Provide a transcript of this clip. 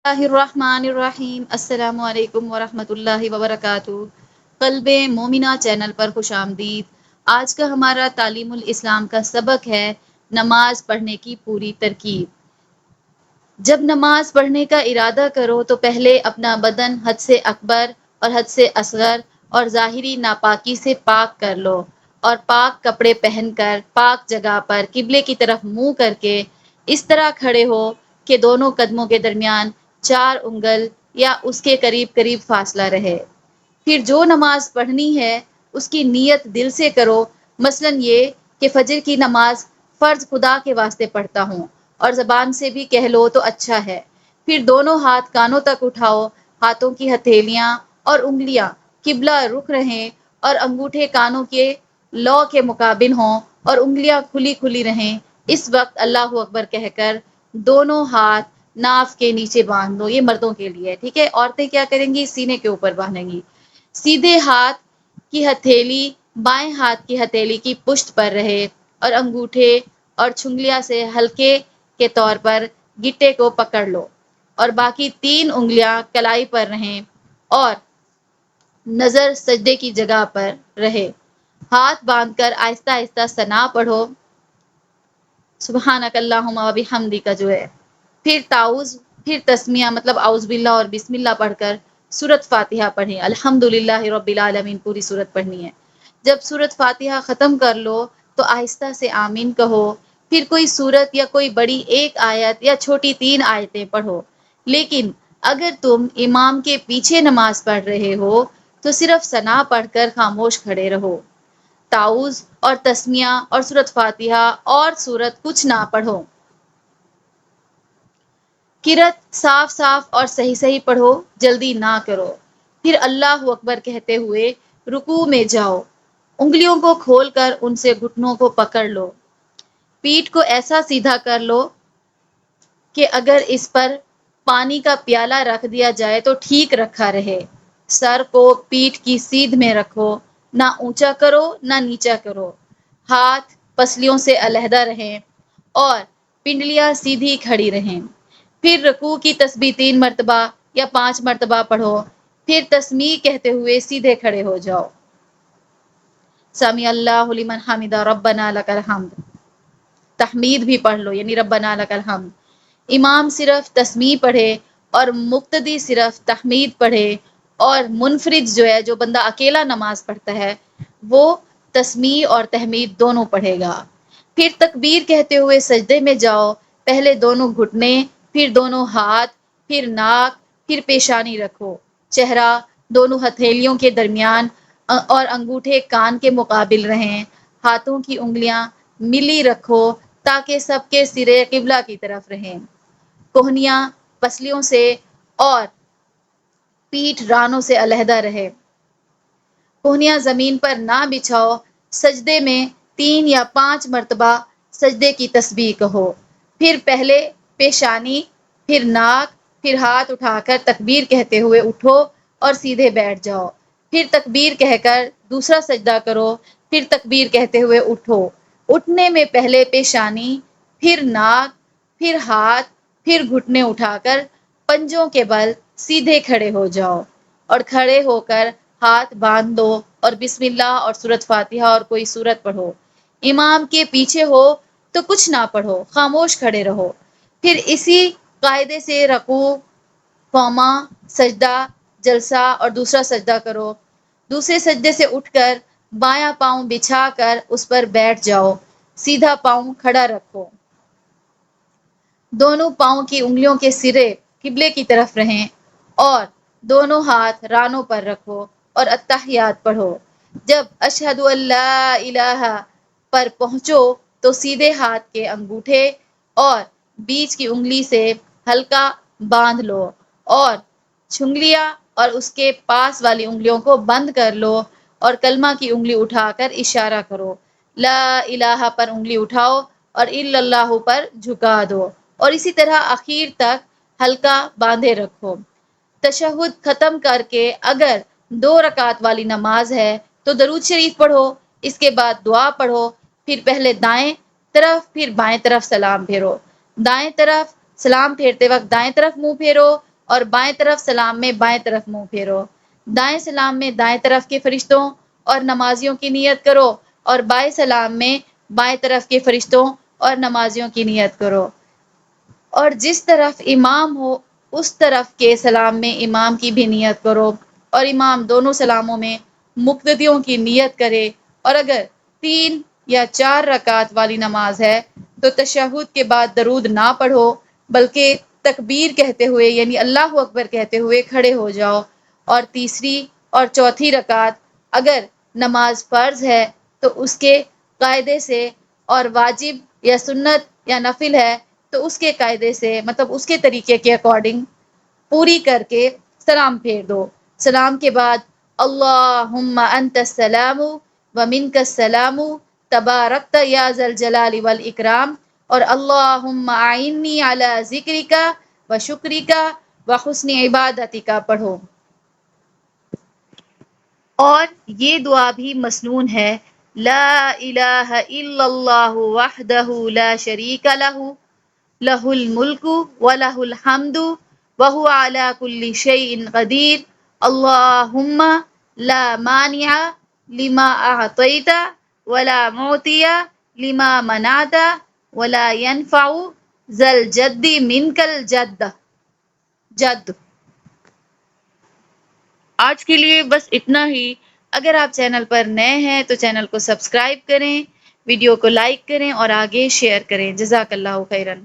اللہ الرحمن الرحیم، السلام علیکم ورحمۃ اللہ وبرکاتہ۔ قلب مومنہ چینل پر خوش آمدید۔ آج کا ہمارا تعلیم الاسلام کا سبق ہے نماز پڑھنے کی پوری ترکیب۔ جب نماز پڑھنے کا ارادہ کرو تو پہلے اپنا بدن حد سے اکبر اور حد سے اصغر اور ظاہری ناپاکی سے پاک کر لو، اور پاک کپڑے پہن کر پاک جگہ پر قبلے کی طرف منہ کر کے اس طرح کھڑے ہو کہ دونوں قدموں کے درمیان 4 انگل یا اس کے قریب قریب فاصلہ رہے۔ پھر جو نماز پڑھنی ہے اس کی نیت دل سے کرو، مثلا یہ کہ فجر کی نماز فرض خدا کے واسطے پڑھتا ہوں، اور زبان سے بھی کہہ لو تو اچھا ہے۔ پھر دونوں ہاتھ کانوں تک اٹھاؤ، ہاتھوں کی ہتھیلیاں اور انگلیاں قبلہ رخ رہیں، اور انگوٹھے کانوں کے لو کے مقابل ہوں اور انگلیاں کھلی کھلی رہیں۔ اس وقت اللہ اکبر کہہ کر دونوں ہاتھ ناف کے نیچے باندھ دو۔ یہ مردوں کے لیے ہے، ٹھیک ہے؟ عورتیں کیا کریں گی؟ سینے کے اوپر باندھیں گی۔ سیدھے ہاتھ کی ہتھیلی بائیں ہاتھ کی ہتھیلی کی پشت پر رہے، اور انگوٹھے اور چھنگلیاں سے ہلکے کے طور پر گٹے کو پکڑ لو، اور باقی 3 انگلیاں کلائی پر رہیں، اور نظر سجدے کی جگہ پر رہے۔ ہاتھ باندھ کر آہستہ آہستہ ثنا پڑھو، سبحانک اللہم و بحمدک کا جو ہے، پھر تعوذ، پھر تسمیہ مطلب اعوذ باللہ اور بسم اللہ پڑھ کر سورۃ فاتحہ پڑھیں۔ الحمدللہ رب العالمین پوری سورت پڑھنی ہے۔ جب سورۃ فاتحہ ختم کر لو تو آہستہ سے آمین کہو، پھر کوئی سورت یا کوئی بڑی ایک آیت یا چھوٹی 3 آیتیں پڑھو۔ لیکن اگر تم امام کے پیچھے نماز پڑھ رہے ہو تو صرف ثنا پڑھ کر خاموش کھڑے رہو۔ تعوذ اور تسمیہ اور سورۃ فاتحہ اور سورت کچھ نہ پڑھو۔ قرأت صاف صاف اور صحیح صحیح پڑھو، جلدی نہ کرو۔ پھر اللہ اکبر کہتے ہوئے رکوع میں جاؤ، انگلیوں کو کھول کر ان سے گھٹنوں کو پکڑ لو، پیٹھ کو ایسا سیدھا کر لو کہ اگر اس پر پانی کا پیالہ رکھ دیا جائے تو ٹھیک رکھا رہے۔ سر کو پیٹھ کی سیدھ میں رکھو، نہ اونچا کرو نہ نیچا کرو۔ ہاتھ پسلیوں سے علیحدہ رہیں اور پنڈلیاں سیدھی کھڑی رہیں۔ پھر رکوع کی تسبیح 3 مرتبہ یا 5 مرتبہ پڑھو، پھر تسمیع کہتے ہوئے سیدھے کھڑے ہو جاؤ۔ سمیع اللہ لمن حمدہ، ربنا لک الحمد، تحمید بھی پڑھ لو، یعنی ربنا لک الحمد۔ امام صرف تسمیع پڑھے اور مقتدی صرف تحمید پڑھے، اور منفرد جو ہے، جو بندہ اکیلا نماز پڑھتا ہے، وہ تسمیع اور تحمید دونوں پڑھے گا۔ پھر تکبیر کہتے ہوئے سجدے میں جاؤ، پہلے دونوں گھٹنے، پھر دونوں ہاتھ، پھر ناک، پھر پیشانی رکھو، چہرہ دونوں ہتھیلیوں کے درمیان اور انگوٹھے کان کے مقابل رہیں۔ ہاتھوں کی انگلیاں ملی رکھو تاکہ سب کے سرے قبلہ کی طرف رہیں۔ کوہنیاں پسلیوں سے اور پیٹھ رانوں سے علیحدہ رہے۔ کوہنیاں زمین پر نہ بچھاؤ۔ سجدے میں 3 یا 5 مرتبہ سجدے کی تسبیح کہو، پھر پہلے پیشانی، پھر ناک، پھر ہاتھ اٹھا کر تکبیر کہتے ہوئے اٹھو اور سیدھے بیٹھ جاؤ۔ پھر تکبیر کہہ کر دوسرا سجدہ کرو، پھر تکبیر کہتے ہوئے اٹھو۔ اٹھنے میں پہلے پیشانی، پھر ناک، پھر ہاتھ، پھر گھٹنے اٹھا کر پنجوں کے بل سیدھے کھڑے ہو جاؤ، اور کھڑے ہو کر ہاتھ باندھ دو اور بسم اللہ اور سورۃ فاتحہ اور کوئی سورت پڑھو۔ امام کے پیچھے ہو تو کچھ نہ پڑھو، خاموش کھڑے رہو۔ پھر اسی قاعدے سے رکوع، قوما، سجدہ، جلسہ اور دوسرا سجدہ کرو۔ دوسرے سجدے سے اٹھ کر بایاں پاؤں بچھا کر اس پر بیٹھ جاؤ، سیدھا پاؤں کھڑا رکھو۔ دونوں پاؤں کی انگلیوں کے سرے قبلے کی طرف رہیں، اور دونوں ہاتھ رانوں پر رکھو اور التحیات پڑھو۔ جب اشہد ان لا الہ پر پہنچو تو سیدھے ہاتھ کے انگوٹھے اور بیچ کی انگلی سے ہلکا باندھ لو، اور چھنگلیاں اور اس کے پاس والی انگلیوں کو بند کر لو، اور کلمہ کی انگلی اٹھا کر اشارہ کرو۔ لا الہ پر انگلی اٹھاؤ اور الا اللہ پر جھکا دو، اور اسی طرح اخیر تک ہلکا باندھے رکھو۔ تشہد ختم کر کے اگر 2 رکعت والی نماز ہے تو درود شریف پڑھو، اس کے بعد دعا پڑھو، پھر پہلے دائیں طرف پھر بائیں طرف سلام پھیرو۔ دائیں طرف سلام پھیرتے وقت دائیں طرف منہ پھیرو، اور بائیں طرف سلام میں بائیں طرف منہ پھیرو۔ دائیں سلام میں دائیں طرف کے فرشتوں اور نمازیوں کی نیت کرو، اور بائیں سلام میں بائیں طرف کے فرشتوں اور نمازیوں کی نیت کرو۔ اور جس طرف امام ہو اس طرف کے سلام میں امام کی بھی نیت کرو، اور امام دونوں سلاموں میں مقتدیوں کی نیت کرے۔ اور اگر 3 یا 4 رکعت والی نماز ہے تو تشہد کے بعد درود نہ پڑھو، بلکہ تکبیر کہتے ہوئے یعنی اللہ اکبر کہتے ہوئے کھڑے ہو جاؤ۔ اور تیسری اور چوتھی رکعت اگر نماز فرض ہے تو اس کے قاعدے سے، اور واجب یا سنت یا نفل ہے تو اس کے قاعدے سے، مطلب اس کے طریقے کے اکارڈنگ پوری کر کے سلام پھیر دو۔ سلام کے بعد اللہم انت السلام ومنک السلام تبارکت یا ذا الجلال والاکرام، اور اللہم اعنی علی ذکرک و شکرک و حسن عبادتک پڑھو۔ اور یہ دعا بھی مسنون ہے، لا الہ الا اللہ وحدہ لا شریک لہ، لہ الملک و لہ الحمد وہو علی کل شیء قدیر، اللہم لا مانع لما اعطیت ولا معطی لما منعت ولا ينفع ذا الجد منک جد۔ آج کے لیے بس اتنا ہی۔ اگر آپ چینل پر نئے ہیں تو چینل کو سبسکرائب کریں، ویڈیو کو لائک کریں اور آگے شیئر کریں۔ جزاک اللہ خیرن۔